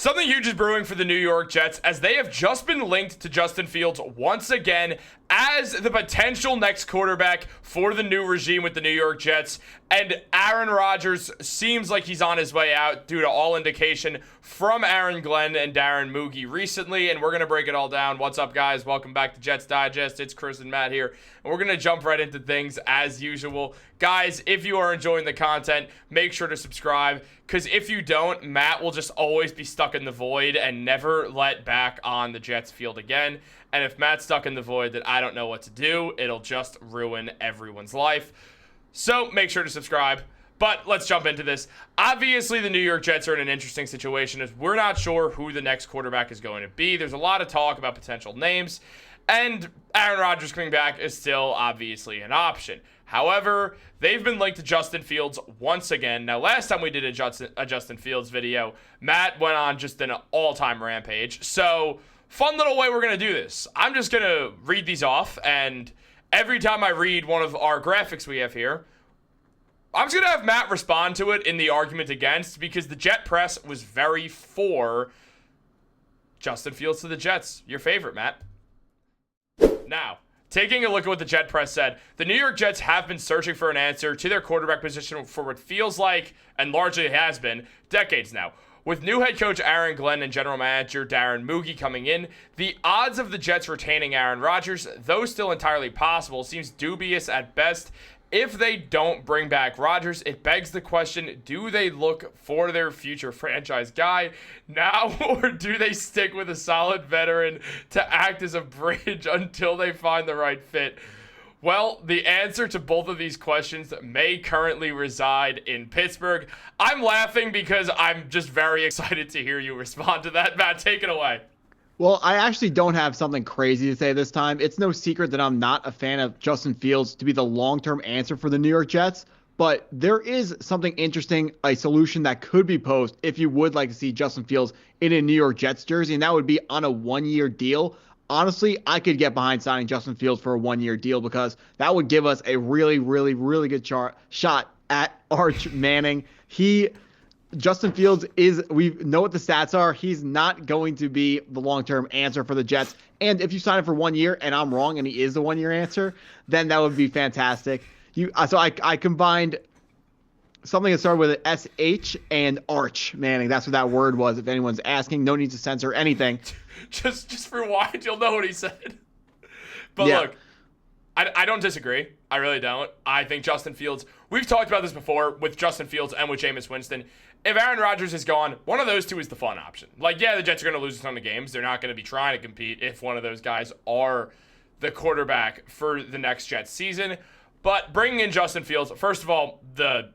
Something huge is brewing for the New York Jets as they have just been linked to Justin Fields once again as the potential next quarterback for the new regime with the New York Jets. And Aaron Rodgers seems like he's on his way out due to all indication from Aaron Glenn and Darren Mougey recently. And we're going to break it all down. What's up, guys? Welcome back to Jets Digest. It's Chris and Matt here. And we're going to jump right into things as usual. Guys, if you are enjoying the content, make sure to subscribe. Because if you don't, Matt will just always be stuck in the void and never let back on the Jets field again. And if Matt's stuck in the void, then I don't know what to do. It'll just ruin everyone's life. So make sure to subscribe. But let's jump into this. Obviously, the New York Jets are in an interesting situation as we're not sure who the next quarterback is going to be. There's a lot of talk about potential names. And Aaron Rodgers coming back is still obviously an option. However, they've been linked to Justin Fields once again. Now, last time we did a Justin Fields video, Matt went on just an all-time rampage. So, fun little way we're going to do this. I'm just going to read these off, and every time I read one of our graphics we have here, I'm just going to have Matt respond to it in the argument against, because the Jet press was very for Justin Fields to the Jets. Your favorite, Matt. Now, taking a look at what the Jet press said, the New York Jets have been searching for an answer to their quarterback position for what feels like, and largely has been, decades now. With new head coach Aaron Glenn and general manager Darren Mougey coming in, the odds of the Jets retaining Aaron Rodgers, though still entirely possible, seems dubious at best. If they don't bring back Rodgers, it begs the question, do they look for their future franchise guy now, or do they stick with a solid veteran to act as a bridge until they find the right fit? Well, the answer to both of these questions may currently reside in Pittsburgh. I'm laughing because I'm just very excited to hear you respond to that. Matt, take it away. Well, I actually don't have something crazy to say this time. It's no secret that I'm not a fan of Justin Fields to be the long-term answer for the New York Jets, but there is something interesting, a solution that could be posed if you would like to see Justin Fields in a New York Jets jersey, and that would be on a one-year deal. Honestly, I could get behind signing Justin Fields for a one-year deal because that would give us a really, really, really good shot at Arch Manning. Justin Fields we know what the stats are. He's not going to be the long-term answer for the Jets. And if you sign him for 1 year and I'm wrong and he is the one-year answer, then that would be fantastic. So I combined something that started with an SH and Arch Manning. That's what that word was. If anyone's asking, no need to censor anything. just rewind. You'll know what he said. But yeah. Look, I don't disagree. I really don't. I think Justin Fields, we've talked about this before with Justin Fields and with Jameis Winston. If Aaron Rodgers is gone, one of those two is the fun option. Like, yeah, the Jets are going to lose a ton of games. They're not going to be trying to compete if one of those guys are the quarterback for the next Jets season. But bringing in Justin Fields, first of all, the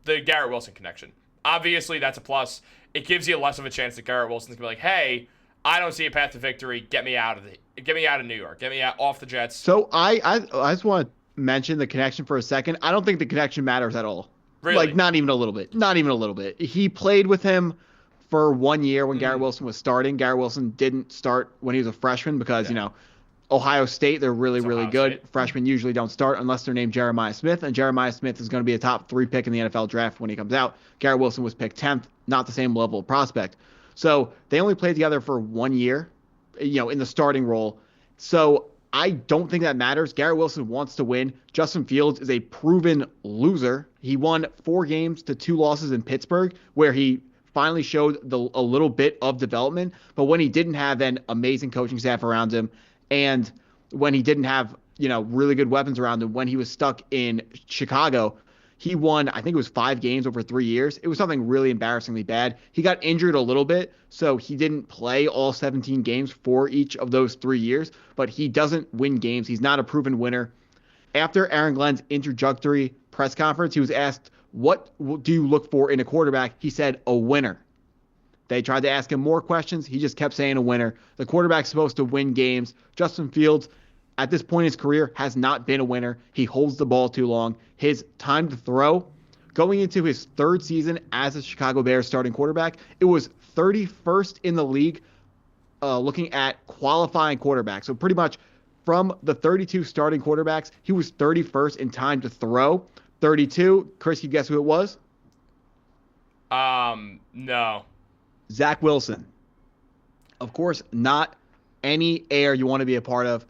Garrett Wilson connection. Obviously, that's a plus. It gives you less of a chance that Garrett Wilson's going to be like, hey, I don't see a path to victory. Get me out of New York. Get me out off the Jets. So I just want to mention the connection for a second. I don't think the connection matters at all. Really? Like, not even a little bit. Not even a little bit. He played with him for 1 year when Garrett Wilson was starting. Garrett Wilson didn't start when he was a freshman because, Ohio State, they're really, really good. State. Freshmen usually don't start unless they're named Jeremiah Smith, and Jeremiah Smith is going to be a top 3 pick in the NFL draft when he comes out. Garrett Wilson was picked 10th, not the same level of prospect. So they only played together for 1 year, in the starting role. So I don't think that matters. Garrett Wilson wants to win. Justin Fields is a proven loser. He won 4 games to 2 losses in Pittsburgh, where he finally showed a little bit of development. But when he didn't have an amazing coaching staff around him, and when he didn't have, really good weapons around him, when he was stuck in Chicago, he won, I think it was 5 games over 3 years. It was something really embarrassingly bad. He got injured a little bit, so he didn't play all 17 games for each of those 3 years, but he doesn't win games. He's not a proven winner. After Aaron Glenn's introductory press conference, he was asked, what do you look for in a quarterback? He said, a winner. They tried to ask him more questions. He just kept saying a winner. The quarterback's supposed to win games. Justin Fields, at this point in his career, has not been a winner. He holds the ball too long. His time to throw, going into his 3rd season as a Chicago Bears starting quarterback, it was 31st in the league looking at qualifying quarterbacks. So pretty much from the 32 starting quarterbacks, he was 31st in time to throw. 32, Chris, you guess who it was? No. Zach Wilson. Of course, not any air you want to be a part of.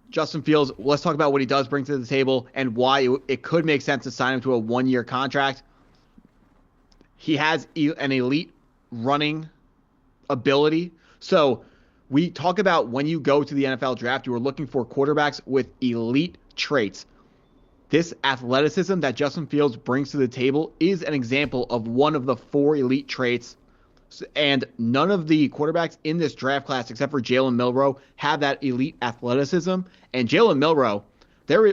Justin Fields, let's talk about what he does bring to the table and why it could make sense to sign him to a one-year contract. He has an elite running ability. So we talk about when you go to the NFL draft, you are looking for quarterbacks with elite traits. This athleticism that Justin Fields brings to the table is an example of one of the 4 elite traits. And none of the quarterbacks in this draft class, except for Jalen Milroe, have that elite athleticism. And Jalen Milroe,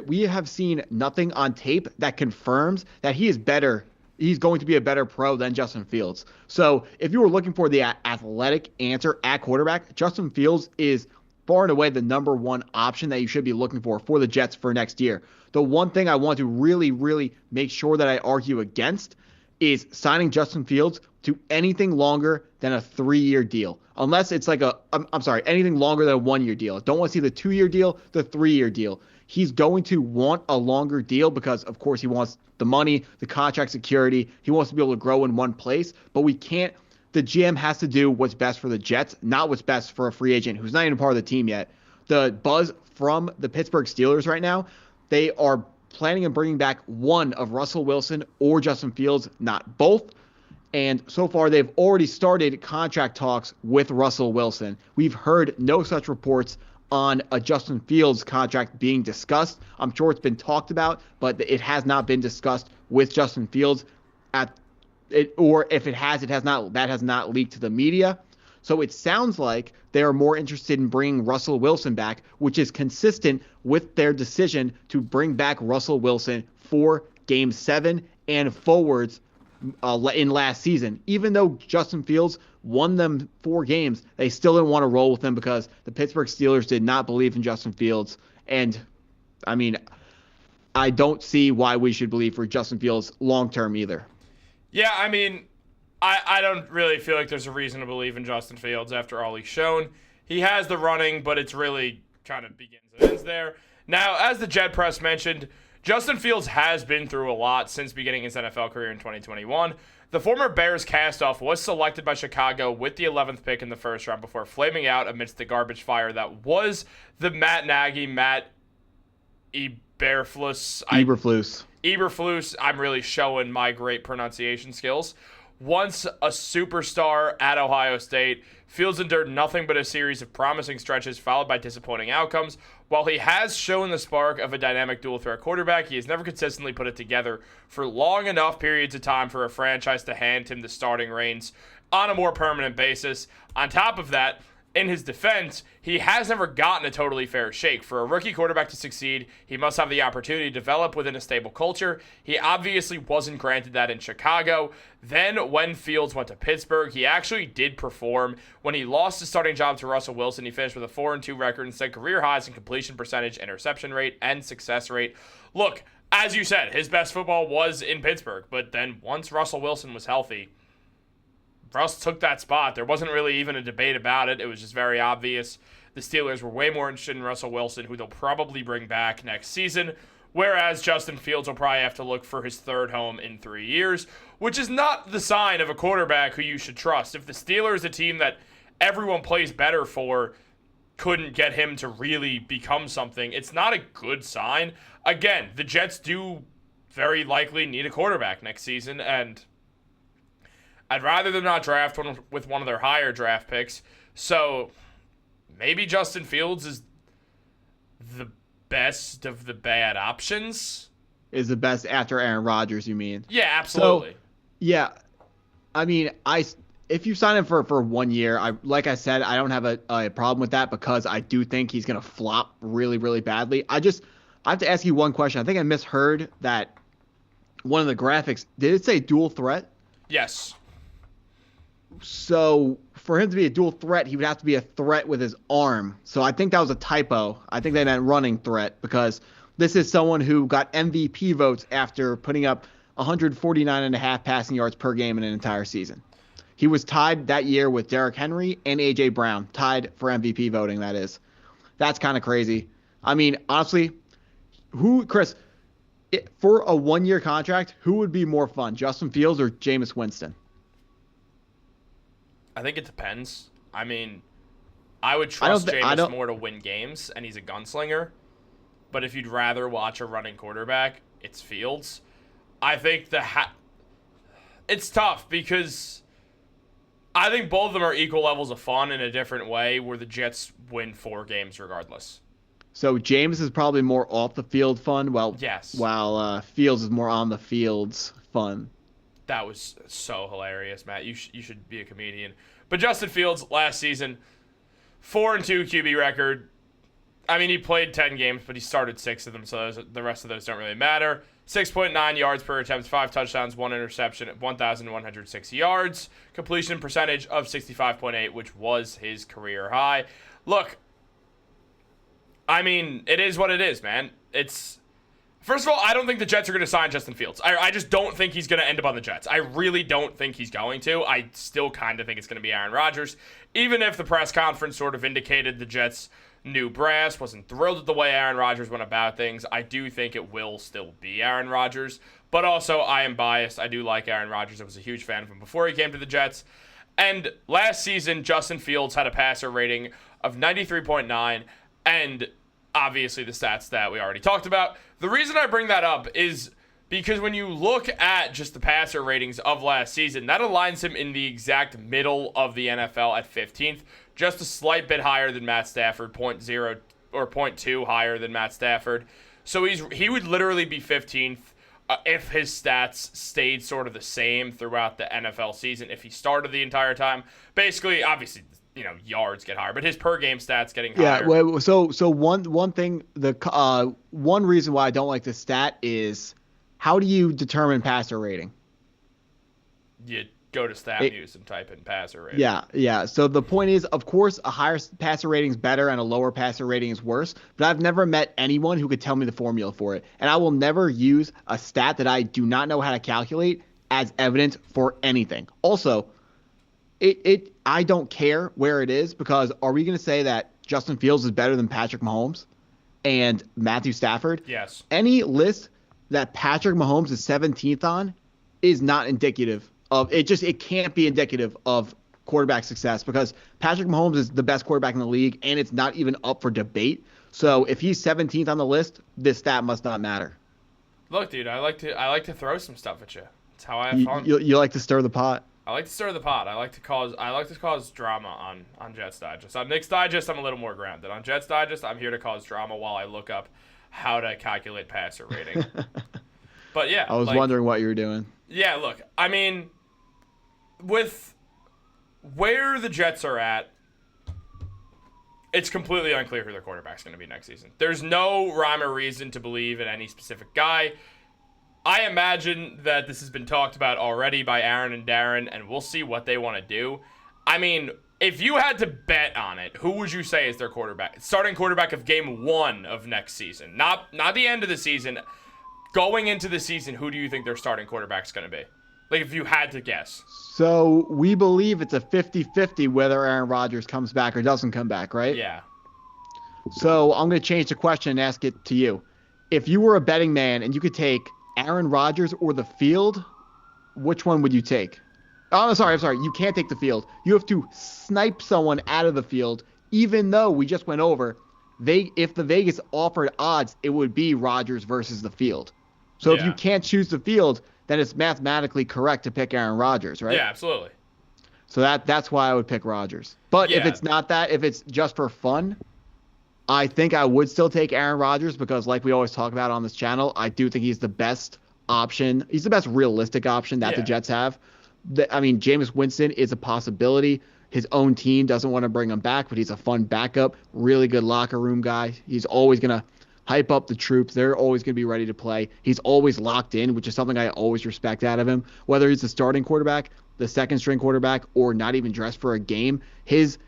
we have seen nothing on tape that confirms that he is better. He's going to be a better pro than Justin Fields. So if you were looking for the athletic answer at quarterback, Justin Fields is far and away the number 1 option that you should be looking for the Jets for next year. The one thing I want to really, really make sure that I argue against is signing Justin Fields to anything longer than a 3-year deal. Unless it's like anything longer than a 1-year deal. Don't want to see the 2-year deal, the 3-year deal. He's going to want a longer deal because, of course, he wants the money, the contract security. He wants to be able to grow in one place. But we can't. The GM has to do what's best for the Jets, not what's best for a free agent who's not even part of the team yet. The buzz from the Pittsburgh Steelers right now, they are planning on bringing back one of Russell Wilson or Justin Fields, not both. And so far, they've already started contract talks with Russell Wilson. We've heard no such reports on a Justin Fields contract being discussed. I'm sure it's been talked about, but it has not been discussed with Justin Fields or if it has, that has not leaked to the media. So it sounds like they are more interested in bringing Russell Wilson back, which is consistent with their decision to bring back Russell Wilson for Game 7 and forwards in last season. Even though Justin Fields won them 4 games, they still didn't want to roll with him because the Pittsburgh Steelers did not believe in Justin Fields. And, I mean, I don't see why we should believe for Justin Fields long-term either. Yeah, I mean, I don't really feel like there's a reason to believe in Justin Fields after all he's shown. He has the running, but it's really kind of begins and ends there. Now, as the Jet Press mentioned, Justin Fields has been through a lot since beginning his NFL career in 2021. The former Bears castoff was selected by Chicago with the 11th pick in the first round before flaming out amidst the garbage fire that was the Matt Eberflus. I'm really showing my great pronunciation skills. Once a superstar at Ohio State, Fields endured nothing but a series of promising stretches followed by disappointing outcomes. While he has shown the spark of a dynamic dual-threat quarterback, he has never consistently put it together for long enough periods of time for a franchise to hand him the starting reins on a more permanent basis. On top of that, in his defense, he has never gotten a totally fair shake. For a rookie quarterback to succeed, he must have the opportunity to develop within a stable culture. He obviously wasn't granted that in Chicago. Then, when Fields went to Pittsburgh, he actually did perform. When he lost his starting job to Russell Wilson, he finished with a 4-2 record and set career highs in completion percentage, interception rate, and success rate. Look, as you said, his best football was in Pittsburgh, but then once Russell Wilson was healthy, Russ took that spot. There wasn't really even a debate about it. It was just very obvious. The Steelers were way more interested in Russell Wilson, who they'll probably bring back next season, whereas Justin Fields will probably have to look for his third home in 3 years, which is not the sign of a quarterback who you should trust. If the Steelers, a team that everyone plays better for, couldn't get him to really become something, it's not a good sign. Again, the Jets do very likely need a quarterback next season, and I'd rather them not draft one with one of their higher draft picks. So maybe Justin Fields is the best of the bad options. Is the best after Aaron Rodgers, you mean? Yeah, absolutely. So, yeah. I mean, if you sign him for 1 year, like I said, I don't have a problem with that because I do think he's going to flop really, really badly. I have to ask you one question. I think I misheard that one of the graphics. Did it say dual threat? Yes. So for him to be a dual threat, he would have to be a threat with his arm. So I think that was a typo. I think they meant running threat because this is someone who got MVP votes after putting up 149.5 passing yards per game in an entire season. He was tied that year with Derrick Henry and A.J. Brown, tied for MVP voting, that is. That's kind of crazy. I mean, honestly, Chris, for a 1-year contract, who would be more fun, Justin Fields or Jameis Winston? I think it depends. I mean, I would trust Jameis more to win games, and he's a gunslinger. But if you'd rather watch a running quarterback, it's Fields. I think it's tough because I think both of them are equal levels of fun in a different way, where the Jets win 4 games regardless. So Jameis is probably more off the field fun, yes, while Fields is more on the fields fun. That was so hilarious, Matt. You should be a comedian. But Justin Fields last season, 4-2 QB record. I mean, he played 10 games, but he started 6 of them, so the rest of those don't really matter. 6.9 yards per attempt, 5 touchdowns, 1 interception, 1,160 yards. Completion percentage of 65.8, which was his career high. Look, I mean, it is what it is, man. First of all, I don't think the Jets are going to sign Justin Fields. I just don't think he's going to end up on the Jets. I really don't think he's going to. I still kind of think it's going to be Aaron Rodgers. Even if the press conference sort of indicated the Jets' new brass wasn't thrilled with the way Aaron Rodgers went about things, I do think it will still be Aaron Rodgers. But also, I am biased. I do like Aaron Rodgers. I was a huge fan of him before he came to the Jets. And last season, Justin Fields had a passer rating of 93.9, and obviously the stats that we already talked about. The reason I bring that up is because when you look at just the passer ratings of last season, that aligns him in the exact middle of the NFL at 15th, just a slight bit higher than Matt Stafford, 0.0 or 0.2 higher than Matt Stafford. So he would literally be 15th if his stats stayed sort of the same throughout the NFL season if he started the entire time. Basically, obviously, yards get higher, but his per game stats getting higher. Yeah, well, so one thing, one reason why I don't like this stat is, how do you determine passer rating? You go to StatMuse and type in passer rating. Yeah. So the point is, of course, a higher passer rating is better and a lower passer rating is worse, but I've never met anyone who could tell me the formula for it. And I will never use a stat that I do not know how to calculate as evidence for anything. Also, I don't care where it is, because are we going to say that Justin Fields is better than Patrick Mahomes and Matthew Stafford? Yes. Any list that Patrick Mahomes is 17th on is not indicative of it. It can't be indicative of quarterback success, because Patrick Mahomes is the best quarterback in the league, and it's not even up for debate. So if he's 17th on the list, this stat must not matter. Look, dude, I like to throw some stuff at you. It's how I have fun. You like to stir the pot. I like to stir the pot. I like to cause drama on Jets Digest. On Knicks Digest, I'm a little more grounded. On Jets Digest, I'm here to cause drama while I look up how to calculate passer rating. But yeah, I was wondering what you were doing. Yeah, look, I mean, with where the Jets are at, it's completely unclear who their quarterback's going to be next season. There's no rhyme or reason to believe in any specific guy. I imagine that this has been talked about already by Aaron and Darren, and we'll see what they want to do. I mean, if you had to bet on it, who would you say is their quarterback? Starting quarterback of game 1 of next season. Not the end of the season. Going into the season, who do you think their starting quarterback's going to be? Like, if you had to guess. So we believe it's a 50-50 whether Aaron Rodgers comes back or doesn't come back, right? Yeah. So I'm going to change the question and ask it to you. If you were a betting man and you could take Aaron Rodgers or the field, which one would you take? Oh, I'm sorry. You can't take the field. You have to snipe someone out of the field, even though we just went over, if the Vegas offered odds, it would be Rodgers versus the field. So if you can't choose the field, then it's mathematically correct to pick Aaron Rodgers, right? Yeah, absolutely. So that's why I would pick Rodgers. But if it's not that, if it's just for fun, I think I would still take Aaron Rodgers, because like we always talk about on this channel, I do think he's the best option. He's the best realistic option that the Jets have. I mean, Jameis Winston is a possibility. His own team doesn't want to bring him back, but he's a fun backup, really good locker room guy. He's always going to hype up the troops. They're always going to be ready to play. He's always locked in, which is something I always respect out of him. Whether he's the starting quarterback, the second string quarterback, or not even dressed for a game, his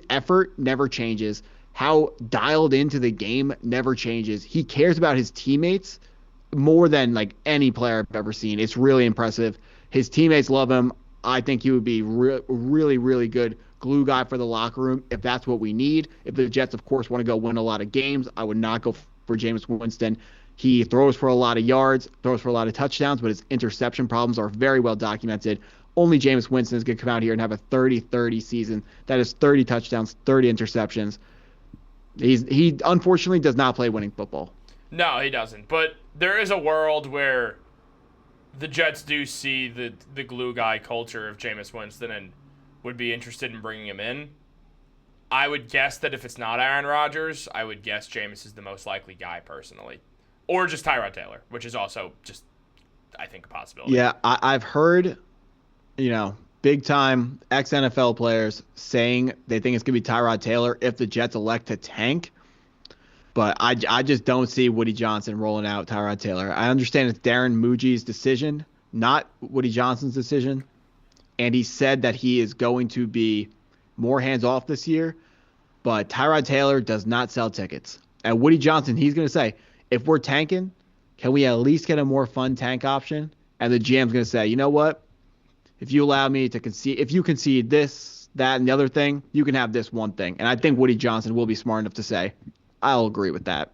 effort never changes. How dialed into the game never changes. He cares about his teammates more than like any player I've ever seen. It's really impressive. His teammates love him. I think he would be really, really good glue guy for the locker room if that's what we need. If the Jets, of course, want to go win a lot of games, I would not go for Jameis Winston. He throws for a lot of yards, throws for a lot of touchdowns, but his interception problems are very well documented. only Jameis Winston is going to come out here and have a 30-30 season. That is 30 touchdowns, 30 interceptions. He unfortunately does not play winning football. No, he doesn't. But there is a world where the Jets do see the glue guy culture of Jameis Winston and would be interested in bringing him in. I would guess that if it's not Aaron Rodgers, I would guess Jameis is the most likely guy personally. Or just Tyrod Taylor, which is also just, I think, a possibility. Yeah, I've heard, big-time ex-NFL players saying they think it's going to be Tyrod Taylor if the Jets elect to tank. But I just don't see Woody Johnson rolling out Tyrod Taylor. I understand it's Darren Mougey's decision, not Woody Johnson's decision. And he said that he is going to be more hands-off this year. But Tyrod Taylor does not sell tickets. And Woody Johnson, he's going to say, if we're tanking, can we at least get a more fun tank option? And the GM's going to say, you know what? If you allow me to concede, if you concede this, that, and the other thing, you can have this one thing. And I think Woody Johnson will be smart enough to say, I'll agree with that.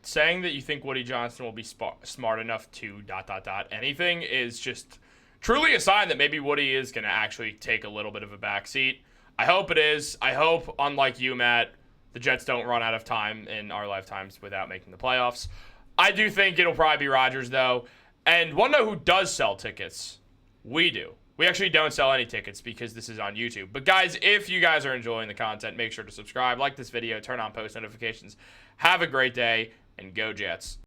Saying that you think Woody Johnson will be smart enough to ... anything is just truly a sign that maybe Woody is going to actually take a little bit of a backseat. I hope it is. I hope, unlike you, Matt, the Jets don't run out of time in our lifetimes without making the playoffs. I do think it'll probably be Rodgers, though. And want to know who does sell tickets? We do. We actually don't sell any tickets because this is on YouTube. But guys, if you guys are enjoying the content, make sure to subscribe, like this video, turn on post notifications. Have a great day, and go Jets.